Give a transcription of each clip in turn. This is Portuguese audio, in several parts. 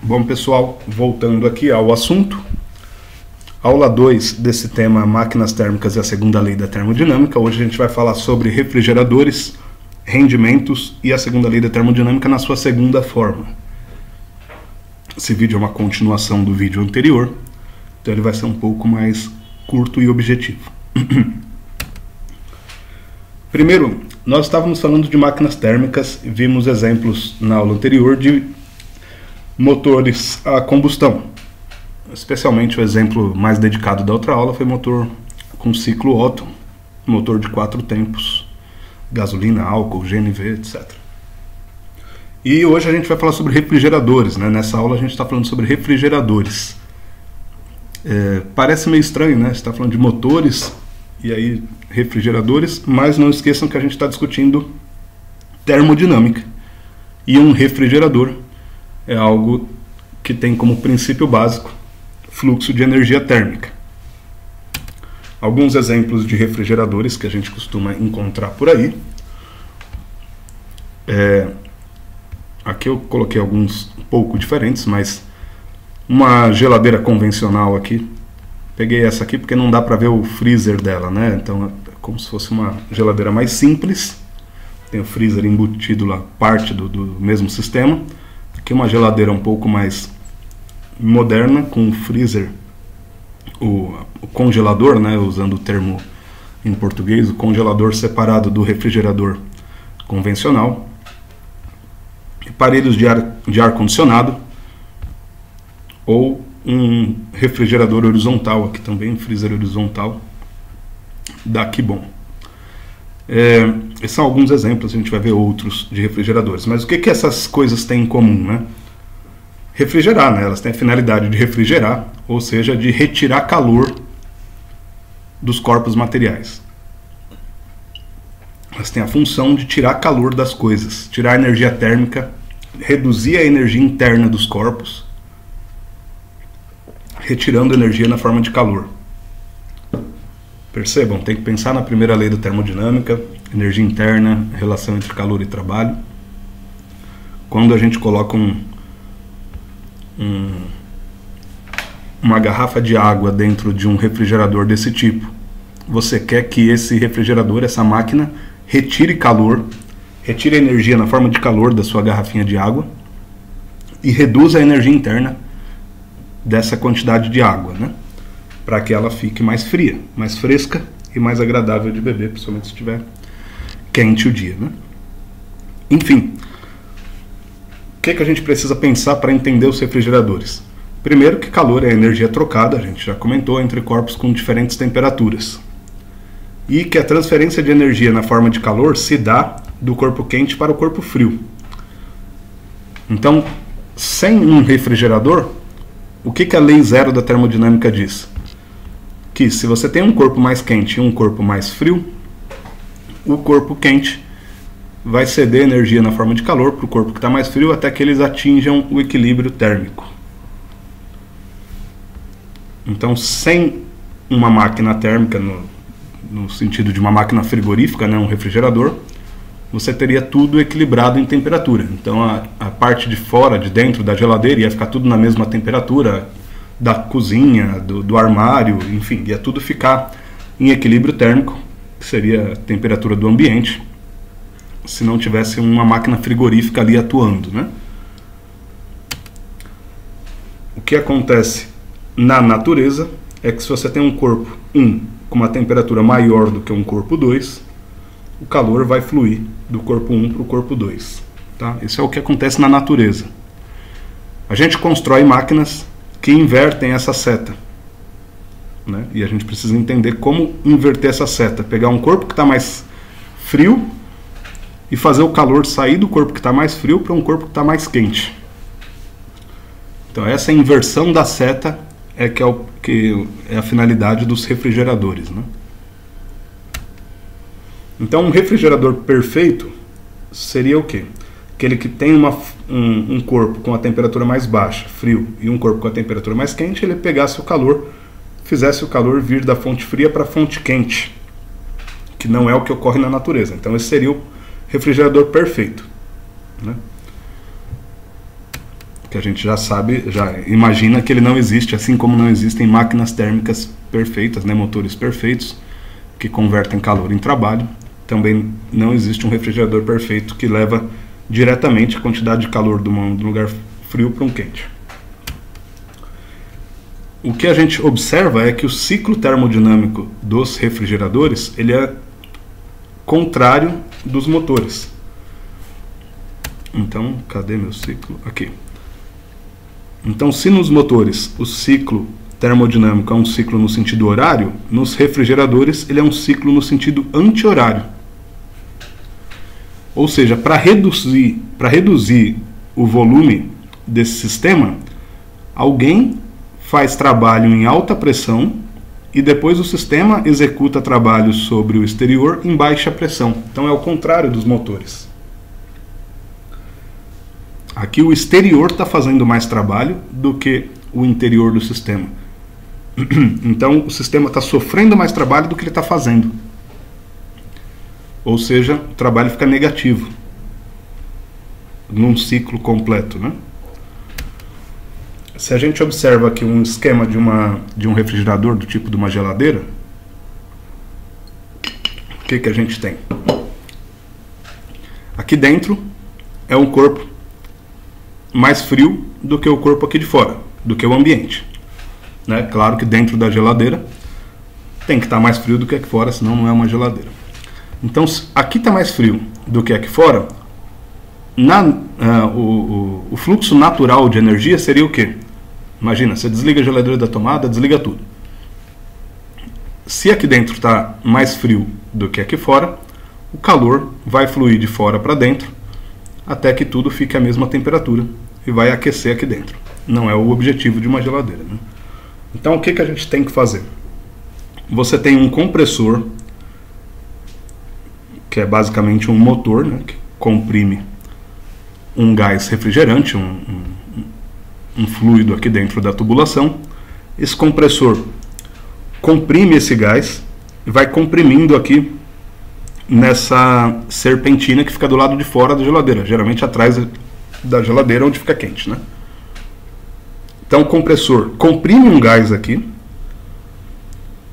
Bom, pessoal, voltando aqui ao assunto, aula 2 desse tema máquinas térmicas e a segunda lei da termodinâmica. Hoje a gente vai falar sobre refrigeradores, rendimentos e a segunda lei da termodinâmica na sua segunda forma. Esse vídeo é uma continuação do vídeo anterior, então ele vai ser um pouco mais curto e objetivo. Primeiro, nós estávamos falando de máquinas térmicas e vimos exemplos na aula anterior de motores a combustão. Especialmente o exemplo mais dedicado da outra aula foi motor com ciclo Otto, motor de 4 tempos, gasolina, álcool, GNV, etc. E hoje a gente vai falar sobre refrigeradores, né? Nessa aula a gente está falando sobre refrigeradores. Parece meio estranho, né? Você está falando de motores e aí refrigeradores, mas não esqueçam que a gente está discutindo termodinâmica. E um refrigerador é algo que tem como princípio básico fluxo de energia térmica. Alguns exemplos de refrigeradores que a gente costuma encontrar por aí. Aqui eu coloquei alguns um pouco diferentes, mas uma geladeira convencional aqui. Peguei essa aqui porque não dá para ver o freezer dela, né? Então é como se fosse uma geladeira mais simples. Tem o freezer embutido lá, parte do mesmo sistema. Aqui uma geladeira um pouco mais moderna, com o freezer, o congelador, né, usando o termo em português, o congelador separado do refrigerador convencional. Aparelhos de ar-condicionado ou um refrigerador horizontal, aqui também um freezer horizontal da Kibon. Esses são alguns exemplos, a gente vai ver outros de refrigeradores. Mas o que essas coisas têm em comum, né? Refrigerar, né? Elas têm a finalidade de refrigerar, ou seja, de retirar calor dos corpos materiais. Elas têm a função de tirar calor das coisas, tirar a energia térmica, reduzir a energia interna dos corpos, retirando energia na forma de calor. Percebam, tem que pensar na primeira lei da termodinâmica, energia interna, relação entre calor e trabalho. Quando a gente coloca uma garrafa de água dentro de um refrigerador desse tipo, você quer que esse refrigerador, essa máquina, retire calor, retire a energia na forma de calor da sua garrafinha de água e reduza a energia interna dessa quantidade de água, né? Para que ela fique mais fria, mais fresca e mais agradável de beber, principalmente se estiver quente o dia, né? Enfim, o que a gente precisa pensar para entender os refrigeradores? Primeiro, que calor é energia trocada, a gente já comentou, entre corpos com diferentes temperaturas. E que a transferência de energia na forma de calor se dá do corpo quente para o corpo frio. Então, sem um refrigerador, o que a lei zero da termodinâmica diz? Que se você tem um corpo mais quente e um corpo mais frio, o corpo quente vai ceder energia na forma de calor para o corpo que está mais frio até que eles atinjam o equilíbrio térmico. Então, sem uma máquina térmica, no sentido de uma máquina frigorífica, né, um refrigerador, você teria tudo equilibrado em temperatura. Então a parte de fora, de dentro da geladeira ia ficar tudo na mesma temperatura da cozinha, do armário, enfim, ia tudo ficar em equilíbrio térmico, que seria a temperatura do ambiente, se não tivesse uma máquina frigorífica ali atuando, né? O que acontece na natureza é que se você tem um corpo 1 com uma temperatura maior do que um corpo 2, o calor vai fluir do corpo 1 para o corpo 2. Tá? Isso é o que acontece na natureza. A gente constrói máquinas que invertem essa seta, né? E a gente precisa entender como inverter essa seta. Pegar um corpo que está mais frio e fazer o calor sair do corpo que está mais frio para um corpo que está mais quente. Então essa inversão da seta que é a finalidade dos refrigeradores, né? Então um refrigerador perfeito seria o quê? Aquele que tem um corpo com a temperatura mais baixa, frio, e um corpo com a temperatura mais quente, ele pegasse o calor, fizesse o calor vir da fonte fria para a fonte quente, que não é o que ocorre na natureza. Então esse seria o refrigerador perfeito, né? que a gente já sabe, já imagina que ele não existe, assim como não existem máquinas térmicas perfeitas, né, motores perfeitos que convertem calor em trabalho. Também não existe um refrigerador perfeito que leva diretamente a quantidade de calor de um lugar frio para um quente. O que a gente observa é que o ciclo termodinâmico dos refrigeradores ele é contrário dos motores. Então, cadê meu ciclo? Aqui. Então, se nos motores o ciclo termodinâmico é um ciclo no sentido horário, nos refrigeradores ele é um ciclo no sentido anti-horário. Ou seja, para reduzir o volume desse sistema, alguém faz trabalho em alta pressão e depois o sistema executa trabalho sobre o exterior em baixa pressão. Então é o contrário dos motores. Aqui o exterior está fazendo mais trabalho do que o interior do sistema. Então o sistema está sofrendo mais trabalho do que ele está fazendo. Ou seja, o trabalho fica negativo num ciclo completo, né? Se a gente observa aqui um esquema de um refrigerador do tipo de uma geladeira, o que a gente tem? Aqui dentro é um corpo mais frio do que o corpo aqui de fora, do que o ambiente, né? Claro que dentro da geladeira tem que estar mais frio do que aqui fora, senão não é uma geladeira. Então, aqui está mais frio do que aqui fora. O fluxo natural de energia seria o quê? Imagina, você desliga a geladeira da tomada, desliga tudo. Se aqui dentro está mais frio do que aqui fora, o calor vai fluir de fora para dentro até que tudo fique a mesma temperatura e vai aquecer aqui dentro. Não é o objetivo de uma geladeira, né? Então, o que a gente tem que fazer? Você tem um compressor, que é basicamente um motor, né, que comprime um gás refrigerante, um fluido aqui dentro da tubulação. Esse compressor comprime esse gás e vai comprimindo aqui nessa serpentina que fica do lado de fora da geladeira, geralmente atrás da geladeira onde fica quente, né? Então o compressor comprime um gás aqui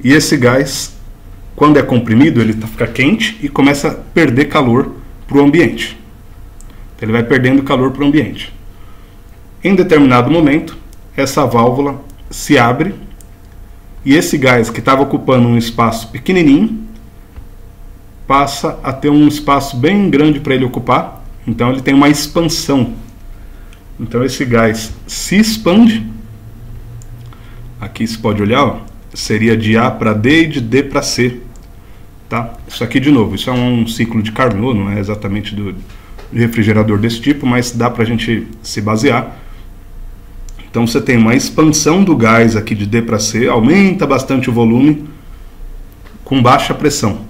e esse gás, quando é comprimido, ele fica quente e começa a perder calor para o ambiente. Então, ele vai perdendo calor para o ambiente. Em determinado momento, essa válvula se abre e esse gás que estava ocupando um espaço pequenininho passa a ter um espaço bem grande para ele ocupar. Então ele tem uma expansão. Então esse gás se expande. Aqui você pode olhar, ó, seria de A para D e de D para C. Tá? Isso aqui, de novo, isso é um ciclo de Carnot, não é exatamente do refrigerador desse tipo, mas dá para a gente se basear. Então você tem uma expansão do gás aqui de D para C, aumenta bastante o volume com baixa pressão.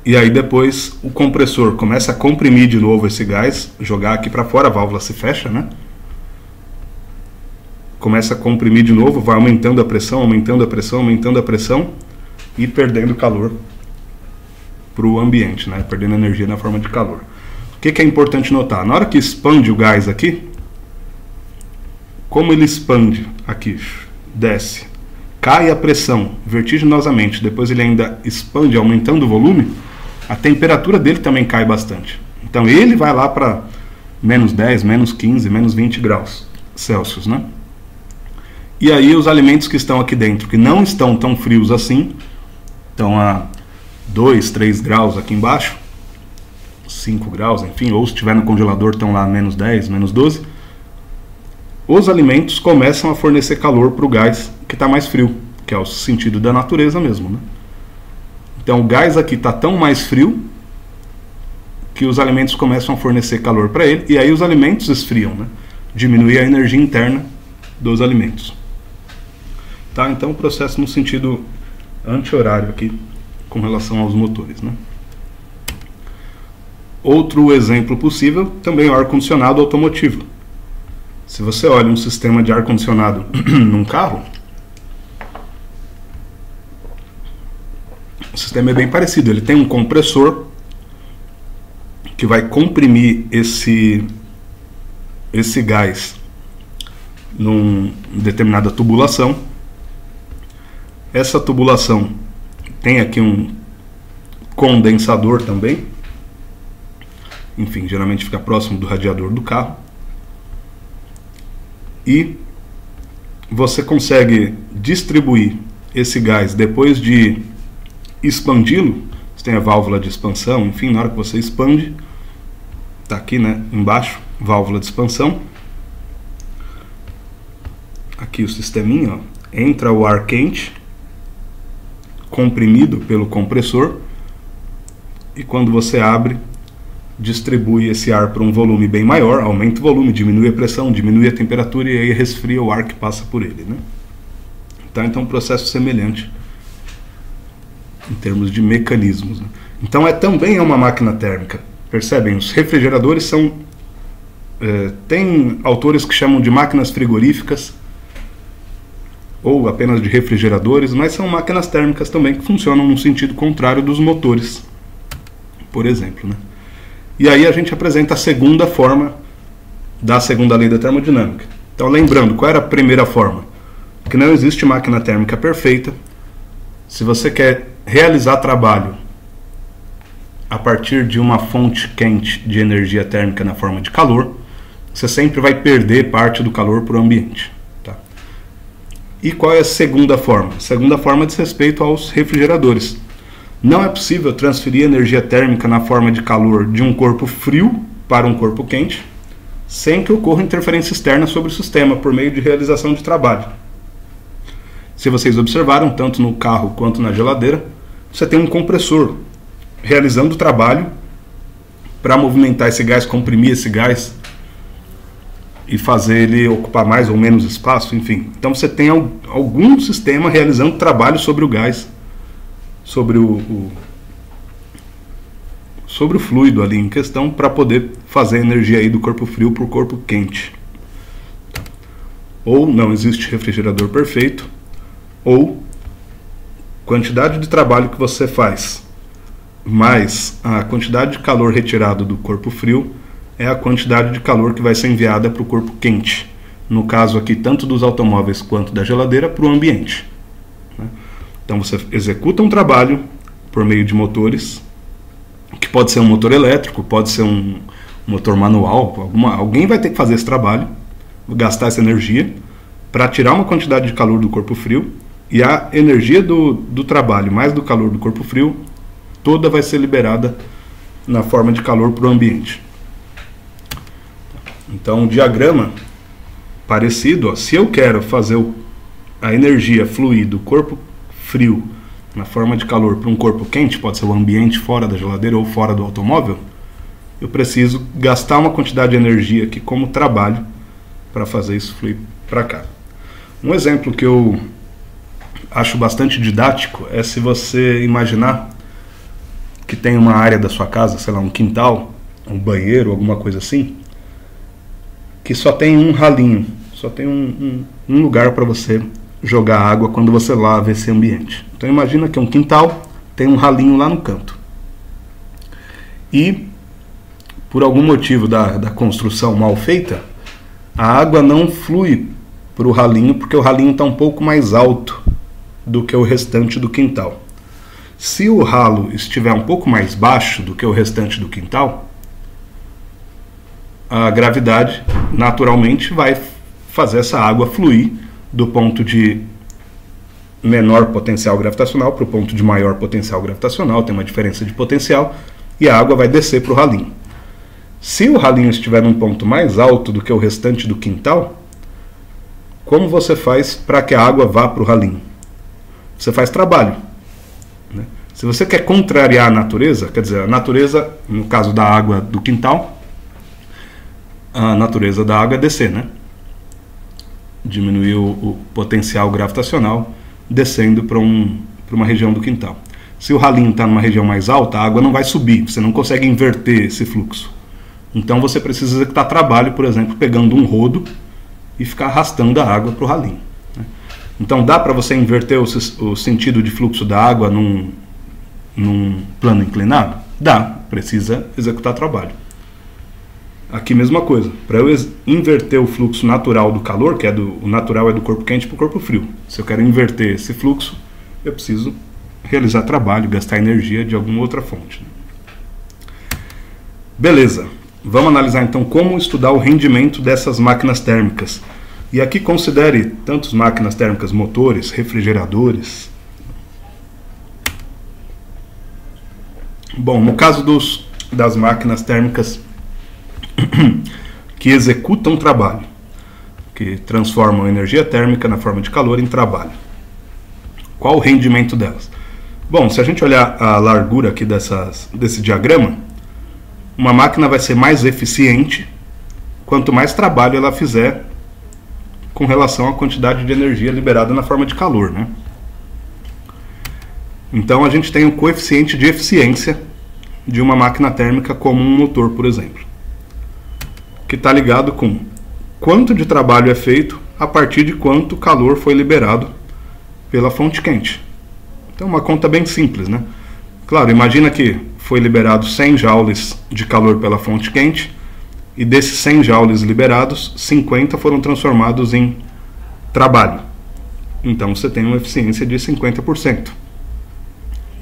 E aí depois o compressor começa a comprimir de novo esse gás, jogar aqui para fora, a válvula se fecha, né? Começa a comprimir de novo, vai aumentando a pressão, aumentando a pressão, aumentando a pressão e perdendo calor para o ambiente, né? Perdendo energia na forma de calor. O que é importante notar? Na hora que expande o gás aqui, como ele expande aqui, desce, cai a pressão vertiginosamente, depois ele ainda expande aumentando o volume, a temperatura dele também cai bastante. Então ele vai lá para menos 10, menos 15, menos 20 graus Celsius, né? E aí os alimentos que estão aqui dentro, que não estão tão frios assim, estão a 2, 3 graus aqui embaixo, 5 graus, enfim, ou se estiver no congelador estão lá a menos 10, menos 12, os alimentos começam a fornecer calor para o gás que está mais frio, que é o sentido da natureza mesmo, né? Então o gás aqui está tão mais frio que os alimentos começam a fornecer calor para ele, e aí os alimentos esfriam, né? Diminui a energia interna dos alimentos. Tá? Então o processo no sentido anti-horário aqui com relação aos motores, né? Outro exemplo possível também é o ar-condicionado automotivo. Se você olha um sistema de ar-condicionado num carro, o sistema é bem parecido. Ele tem um compressor que vai comprimir esse esse gás numa determinada tubulação. Essa tubulação tem aqui um condensador também. Enfim, geralmente fica próximo do radiador do carro. E você consegue distribuir esse gás depois de expandi-lo. Você tem a válvula de expansão, enfim, na hora que você expande, está aqui, né, embaixo, válvula de expansão. Aqui o sisteminha, ó, entra o ar quente, comprimido pelo compressor, e quando você abre, distribui esse ar para um volume bem maior, aumenta o volume, diminui a pressão, diminui a temperatura e aí resfria o ar que passa por ele, né? Então um processo semelhante em termos de mecanismos, né? Então também é uma máquina térmica. Percebem? Os refrigeradores são... tem autores que chamam de máquinas frigoríficas ou apenas de refrigeradores, mas são máquinas térmicas também que funcionam no sentido contrário dos motores, por exemplo, né? E aí a gente apresenta a segunda forma da segunda lei da termodinâmica. Então, lembrando, qual era a primeira forma? Que não existe máquina térmica perfeita. Se você quer realizar trabalho a partir de uma fonte quente de energia térmica na forma de calor, você sempre vai perder parte do calor para o ambiente. Tá? E qual é a segunda forma? A segunda forma diz respeito aos refrigeradores. Não é possível transferir energia térmica na forma de calor de um corpo frio para um corpo quente, sem que ocorra interferência externa sobre o sistema, por meio de realização de trabalho. Se vocês observaram, tanto no carro quanto na geladeira, você tem um compressor realizando o trabalho para movimentar esse gás, comprimir esse gás e fazer ele ocupar mais ou menos espaço, enfim. Então você tem algum sistema realizando trabalho sobre o gás, sobre o fluido ali em questão, para poder fazer a energia aí do corpo frio para o corpo quente. Ou não existe refrigerador perfeito, ou quantidade de trabalho que você faz mais a quantidade de calor retirado do corpo frio é a quantidade de calor que vai ser enviada para o corpo quente. No caso aqui, tanto dos automóveis quanto da geladeira, para o ambiente. Então você executa um trabalho por meio de motores, que pode ser um motor elétrico, pode ser um motor manual, alguém vai ter que fazer esse trabalho, gastar essa energia para tirar uma quantidade de calor do corpo frio, e a energia do trabalho mais do calor do corpo frio, toda vai ser liberada na forma de calor para o ambiente. Então um diagrama parecido, ó, se eu quero fazer a energia fluir do corpo frio na forma de calor para um corpo quente, pode ser o ambiente fora da geladeira ou fora do automóvel, eu preciso gastar uma quantidade de energia aqui como trabalho para fazer isso fluir para cá. Um exemplo que eu acho bastante didático é se você imaginar que tem uma área da sua casa, sei lá, um quintal, um banheiro, alguma coisa assim, que só tem um ralinho, só tem um lugar para você jogar água quando você lava esse ambiente. Então imagina que é um quintal, tem um ralinho lá no canto. E por algum motivo da construção mal feita, a água não flui para o ralinho, porque o ralinho está um pouco mais alto do que o restante do quintal. Se o ralo estiver um pouco mais baixo do que o restante do quintal, a gravidade naturalmente vai fazer essa água fluir do ponto de menor potencial gravitacional para o ponto de maior potencial gravitacional, tem uma diferença de potencial, e a água vai descer para o ralinho. Se o ralinho estiver num ponto mais alto do que o restante do quintal, como você faz para que a água vá para o ralinho? Você faz trabalho, né? Se você quer contrariar a natureza, quer dizer, a natureza, no caso da água do quintal, a natureza da água é descer, né? Diminuir o potencial gravitacional descendo para uma região do quintal. Se o ralinho está numa região mais alta, a água não vai subir, você não consegue inverter esse fluxo. Então você precisa executar trabalho, por exemplo, pegando um rodo e ficar arrastando a água para o ralinho, né? Então dá para você inverter o sentido de fluxo da água num plano inclinado? Dá, precisa executar trabalho. Aqui mesma coisa, para eu inverter o fluxo natural do calor, que é o natural é do corpo quente para o corpo frio. Se eu quero inverter esse fluxo, eu preciso realizar trabalho, gastar energia de alguma outra fonte. Beleza, vamos analisar então como estudar o rendimento dessas máquinas térmicas. E aqui considere tanto máquinas térmicas, motores, refrigeradores. Bom, no caso das máquinas térmicas que executam trabalho, que transformam energia térmica na forma de calor em trabalho. Qual o rendimento delas? Bom, se a gente olhar a largura aqui desse diagrama, uma máquina vai ser mais eficiente quanto mais trabalho ela fizer com relação à quantidade de energia liberada na forma de calor, né? Então a gente tem o coeficiente de eficiência de uma máquina térmica como um motor, por exemplo, que está ligado com quanto de trabalho é feito a partir de quanto calor foi liberado pela fonte quente. Então uma conta bem simples, né? Claro, imagina que foi liberado 100 joules de calor pela fonte quente e desses 100 joules liberados, 50 foram transformados em trabalho. Então você tem uma eficiência de 50%.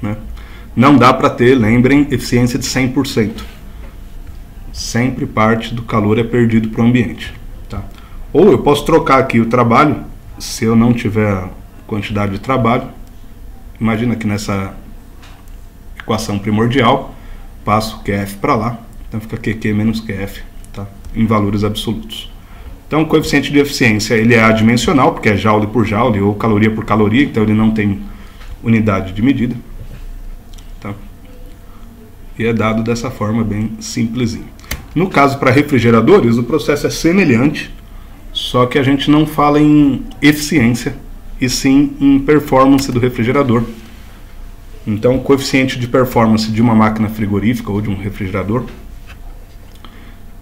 Né? Não dá para ter, lembrem, eficiência de 100%. Sempre parte do calor é perdido para o ambiente. Tá? Ou eu posso trocar aqui o trabalho, se eu não tiver quantidade de trabalho. Imagina que nessa equação primordial, passo QF para lá, então fica QQ menos QF, tá? Em valores absolutos. Então o coeficiente de eficiência ele é adimensional, porque é joule por joule ou caloria por caloria, então ele não tem unidade de medida. Tá? E é dado dessa forma bem simplesinho. No caso para refrigeradores, o processo é semelhante, só que a gente não fala em eficiência, e sim em performance do refrigerador. Então o coeficiente de performance de uma máquina frigorífica ou de um refrigerador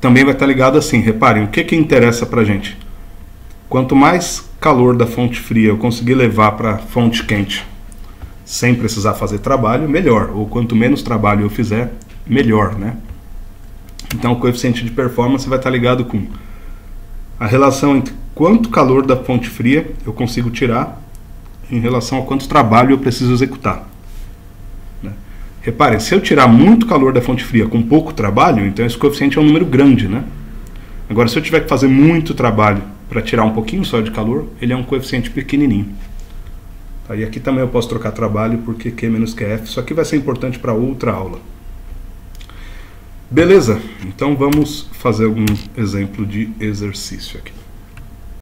também vai estar ligado assim. Reparem, o que interessa para a gente? Quanto mais calor da fonte fria eu conseguir levar para a fonte quente sem precisar fazer trabalho, melhor. Ou quanto menos trabalho eu fizer, melhor, né? Então o coeficiente de performance vai estar ligado com a relação entre quanto calor da fonte fria eu consigo tirar em relação a quanto trabalho eu preciso executar. Né? Reparem, se eu tirar muito calor da fonte fria com pouco trabalho, então esse coeficiente é um número grande, né? Agora, se eu tiver que fazer muito trabalho para tirar um pouquinho só de calor, ele é um coeficiente pequenininho. Tá? E aqui também eu posso trocar trabalho por QQ menos QF, isso aqui vai ser importante para outra aula. Beleza, então vamos fazer algum exemplo de exercício aqui.